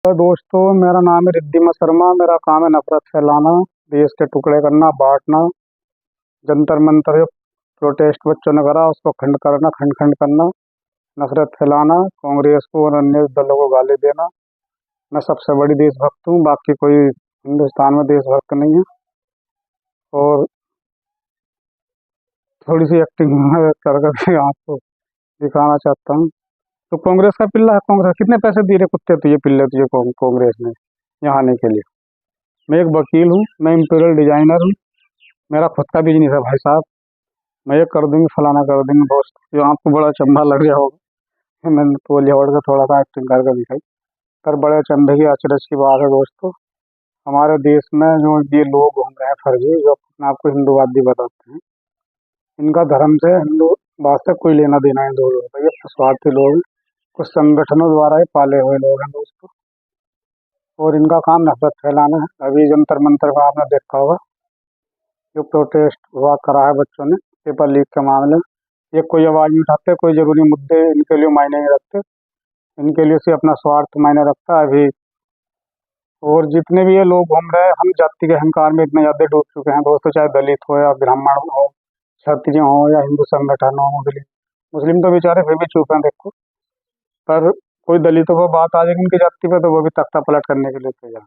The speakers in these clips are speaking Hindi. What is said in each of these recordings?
तो दोस्तों, मेरा नाम है रिद्धिमा शर्मा। मेरा काम है नफरत फैलाना, देश के टुकड़े करना, बांटना। जंतर मंतर जो प्रोटेस्ट बच्चों ने करा उसको खंड करना, खंड खंड करना, नफरत फैलाना, कांग्रेस को और अन्य दलों को गाली देना। मैं सबसे बड़ी देशभक्त हूँ, बाकी कोई हिंदुस्तान में देशभक्त नहीं है। और थोड़ी सी एक्टिंग कर करके आपको दिखाना चाहता हूँ। तो कांग्रेस का पिल्ला है। कांग्रेस कितने पैसे दे रहे कुत्ते तुझे, पिल्ले तुझे कांग्रेस ने यहाँ आने के लिए? मैं एक वकील हूँ, मैं इंटीरियर डिजाइनर हूँ। मेरा खुद का बिजनेस है भाई साहब। मैं ये कर दूंगी, फलाना कर दूंगी दोस्त। जो आपको बड़ा चंबा लग गया होगा, मैंने बॉलीवुड का थोड़ा सा एक्टिंग करके दिखाई। पर बड़े चंबे की अचरज की बात है दोस्तों, हमारे देश में जो ये लोग घूम रहे हैं फर्जी, जो अपने आपको हिंदूवादी बताते हैं, इनका धर्म से हिंदूवाद से कोई लेना देना है। दो लोग ये स्वार्थी लोग हैं, कुछ संगठनों द्वारा ही पाले हुए लोग हैं दोस्तों। और इनका काम नफरत फैलाना है। अभी जंतर मंतर का आपने देखा होगा, जो प्रोटेस्ट हुआ करा है बच्चों ने पेपर लीक के मामले में। ये कोई आवाज नहीं उठाते, कोई जरूरी मुद्दे इनके लिए मायने नहीं रखते। इनके लिए सिर्फ अपना स्वार्थ मायने रखता है अभी। और जितने भी ये लोग घूम रहे हैं, हम जाति के अहंकार में इतने ज्यादा डूब चुके हैं दोस्तों, चाहे दलित हो या ब्राह्मण हो, क्षत्रिय हो या हिंदू संगठन हो, मुस्लिम मुस्लिम तो बेचारे फिर भी चुप हैं देखो। पर कोई दलितों पर बात आ जाएगी उनकी जाति पे, तो वो भी तख्ता पलट करने के लिए तैयार।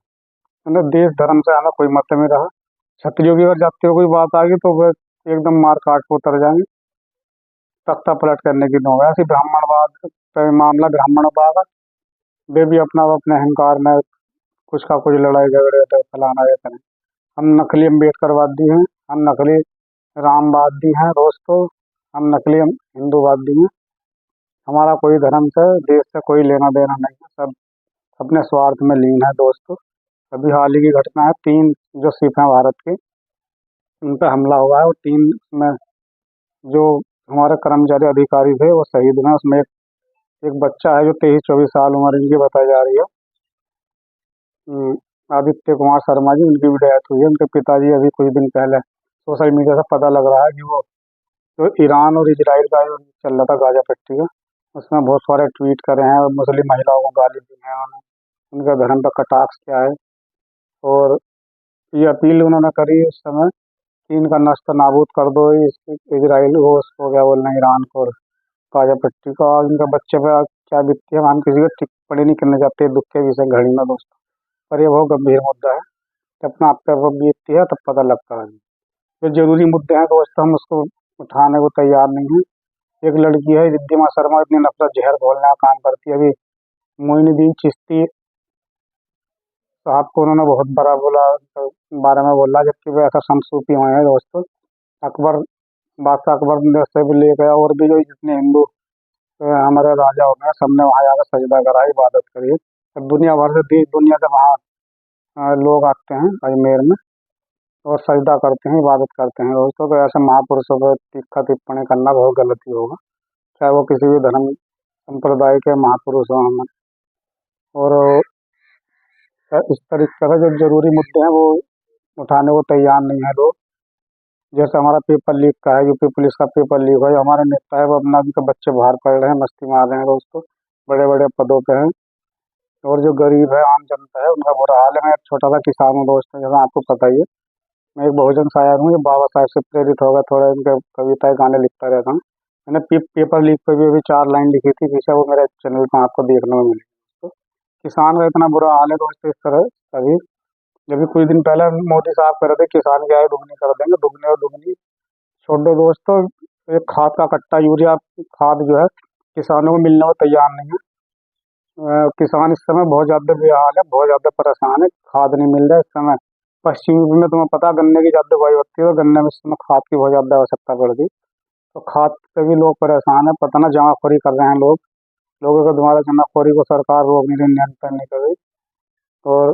मतलब देश धर्म से हमें कोई मतलब नहीं रहा। क्षत्रियों की अगर जाति पर कोई बात आ गई तो वह एकदम मार काट को उतर जाएंगे, तख्ता पलट करने की नौबत। ऐसी ब्राह्मणवाद का मामला, ब्राह्मणवाद का, वे भी अपना अपने अहंकार में कुछ का कुछ लड़ाई झगड़े तो फलाना ये करें। हम नकली अम्बेडकरवादी हैं, हम नकली रामवादी हैं दोस्तों, हम नकली हिंदूवादी हैं। हमारा कोई धर्म से, देश से कोई लेना देना नहीं है। सब अपने स्वार्थ में लीन है दोस्तों। अभी हाल ही की घटना है, 3 जो सिख हैं भारत के, उन पर हमला हुआ है। और 3 में जो हमारे कर्मचारी अधिकारी थे वो शहीद हुए हैं। उसमें एक बच्चा है जो 23-24 साल उम्र इनकी बताई जा रही है। आदित्य कुमार शर्मा जी, उनकी भी डेथ हुई है। उनके पिताजी अभी कुछ दिन पहले सोशल मीडिया से पता लग रहा है कि वो जो ईरान और इजराइल का जो चल रहा था गाजा पट्टी का, उसमें बहुत सारे ट्वीट करे हैं और मुस्लिम महिलाओं को गाली दी है उन्होंने। उनके धर्म पर कटाक्ष किया है। और ये अपील उन्होंने करी उस समय कि इनका नष्ट नाबूद कर दो, इजराइल को, उसको क्या बोलना, ईरान को और गाजा पट्टी को। और इनका बच्चे पे क्या बीतती है हम किसी को टिप्पणी नहीं करने जाते दुख के विषय घड़ी में दोस्तों। पर ये बहुत गंभीर मुद्दा है। जब अपना आप पे वो बीतती है तब पता लगता है। जो जरूरी मुद्दे हैं दोस्तों, हम उसको उठाने को तैयार नहीं है। एक लड़की है रिद्धिमा शर्मा, इतनी नफरत जहर घोलने का काम करती है। अभी मोइनुद्दीन चिश्ती साहब को उन्होंने बहुत बड़ा बोला, तो बारे में बोला, जबकि वो ऐसा समसूफी हुए हैं दोस्तों। अकबर, बादशाह अकबर ने से भी ले गया, और भी जो जितने हिंदू हमारे राजा हो गए, सबने वहाँ जाकर सजदा करा, इबादत करी। तो दुनिया भर से, देश दुनिया से वहाँ लोग आते हैं अजमेर में और सजदा करते हैं, इबादत करते हैं दोस्तों। तो ऐसे महापुरुषों पर तीखा टिप्पणी करना बहुत गलती होगा, चाहे वो किसी भी धर्म संप्रदाय के महापुरुष हों हम। और इस तरीके से जो जरूरी मुद्दे हैं वो उठाने को तैयार नहीं है लोग। जैसे हमारा पेपर लीक का है, यूपी पुलिस का पेपर लीक है, हमारे नेता है वो अपना, उनके बच्चे बाहर पढ़ रहे हैं, मस्ती मार रहे हैं दोस्तों, बड़े बड़े पदों पे हैं। और जो गरीब है, आम जनता है, उनका बुरा हाल है। मैं एक छोटा सा किसान हूँ दोस्तों, जैसा आपको पता ही है। मैं एक बहुजन शायर हूँ, ये बाबा साहब से प्रेरित होगा, थोड़ा इनके कविताएं गाने लिखता रहता हूँ। मैंने पेपर लीक पे भी अभी 4 लाइन लिखी थी पीछे, वो मेरे चैनल पर आपको देखने में मिली। तो किसान का इतना बुरा हाल है दोस्तों इस तरह। अभी जब भी कुछ दिन पहले मोदी साहब कह रहे थे किसान की आय दुगनी कर देंगे, दुगनी और दुगनी छोड़ दो दोस्तों। एक खाद का कट्टा, यूरिया खाद जो है किसानों को मिलने को तैयार नहीं है। किसान इस समय बहुत ज़्यादा बेहाल है, बहुत ज़्यादा परेशान है, खाद नहीं मिल रहा है इस समय। पश्चिम यूपी में तुम्हें पता, गन्ने की ज़्यादा बुआई होती है, और गन्ने में इस समय खाद की बहुत ज़्यादा आवश्यकता पड़ गई। तो खाद से भी लोग परेशान है, पता ना जमाखोरी कर रहे हैं लोग। लोगों को तुम्हारा जमाखोरी को सरकार रोक नहीं रही, नियंत्रण नहीं कर रही। और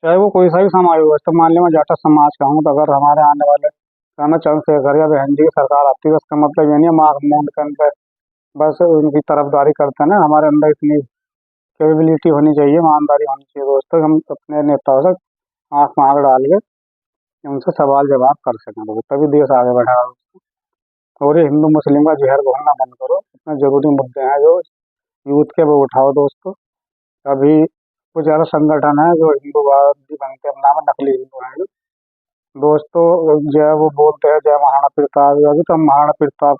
चाहे वो कोई सा भी समाज हो, तो मान लिया मैं जाटा समाज का हूँ, तो अगर हमारे आने वाले समय में चंद्रशेखर या बहन जी की सरकार आती है, तो उसका मतलब ये नहीं है मार्ग मूंद कर बस उनकी तरफदारी करते हैं ना। हमारे अंदर इतनी कैपेबिलिटी होनी चाहिए, ईमानदारी होनी चाहिए दोस्तों, हम अपने नेताओं से आँख में आँख डाल के उनसे सवाल जवाब कर सकें, तो तभी देश आगे बढ़ेगा। और ये हिंदू मुस्लिम का जहर घोलना बंद करो। इतने जरूरी मुद्दे हैं जो यूथ के, वो उठाओ दोस्तों। अभी कुछ ऐसा संगठन है जो हिंदूवादी बनते हैं, नाम है नकली हिंदू हैं जो। दोस्तों जो है वो बोलते हैं जय महाराणा प्रताप। अभी तो हम महाराणा प्रताप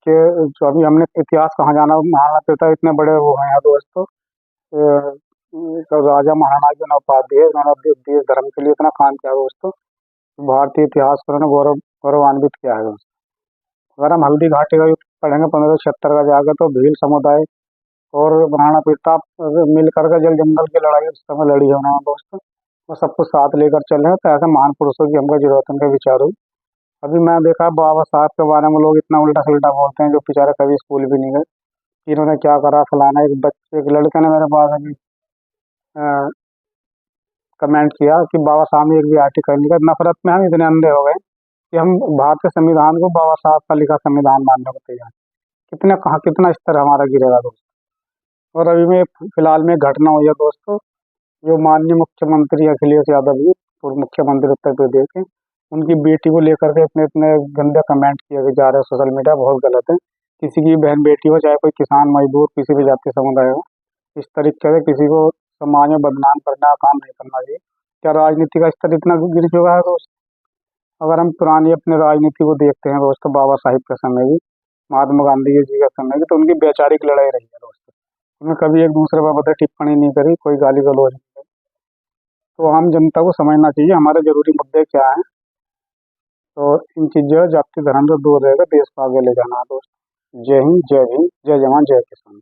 के जो अभी हमने इतिहास कहाँ जाना, महाराणा प्रताप इतने बड़े वो हैं दोस्तों। तो राजा महाराणा की उन्हें उपाधि है, उन्होंने देश धर्म के लिए इतना काम किया दोस्तों। भारतीय इतिहास को उन्होंने गौरवान्वित किया है दोस्तों। अगर हम हल्दी घाटी का युद्ध पढ़ेंगे 1576 का जाकर, तो भील समुदाय और महाराणा प्रताप मिल करके जल जंगल की लड़ाई उस समय लड़ी है उन्होंने दोस्तों। वो सब कुछ साथ लेकर चले हैं, तो ऐसे महान पुरुषों की हमको जरूरत है, उनके विचारों की। अभी मैं देखा बाबा साहब के बारे में लोग इतना उल्टा सुल्टा बोलते हैं, जो बेचारे कभी स्कूल भी नहीं गए, कि इन्होंने क्या करा फलाना। एक बच्चे एक लड़के ने मेरे पास अभी कमेंट किया कि बाबा साहब ने एक भी आर्टिकल लिखा। नफरत में हम इतने अंधे हो गए कि हम भारत के संविधान को बाबा साहब का लिखा संविधान मानने को तैयार हैं। कितने कहाँ कितना स्तर हमारा गिरेगा दोस्तों। और अभी में फिलहाल में एक घटना हुई है दोस्तों, जो माननीय मुख्यमंत्री अखिलेश यादव जी, पूर्व मुख्यमंत्री उत्तर प्रदेश के, उनकी बेटी को लेकर के इतने इतने गंदे कमेंट किए जा रहे हैं सोशल मीडिया, बहुत गलत है। किसी की बहन बेटी हो, चाहे कोई किसान मजदूर किसी भी जाति समुदाय हो, इस तरीके से किसी को समाज में बदनाम करने का काम नहीं करना चाहिए। क्या राजनीति का स्तर इतना गिर चुका है दोस्त? अगर हम पुरानी अपने राजनीति को देखते हैं दोस्तों, बाबा साहिब के समय की, महात्मा गांधी जी के समय की, तो उनकी वैचारिक लड़ाई रही है दोस्तों। उन्होंने कभी एक दूसरे पर बदले टिप्पणी नहीं करी, कोई गाली गलौज नहीं करी। तो आम जनता को समझना चाहिए हमारे जरूरी मुद्दे क्या हैं। तो इन चीज़ों जाति धर्म से दूर रहेगा, देश को आगे ले जाना है दोस्त। जय हिंद, जय भीम, जय जवान, जय किसान।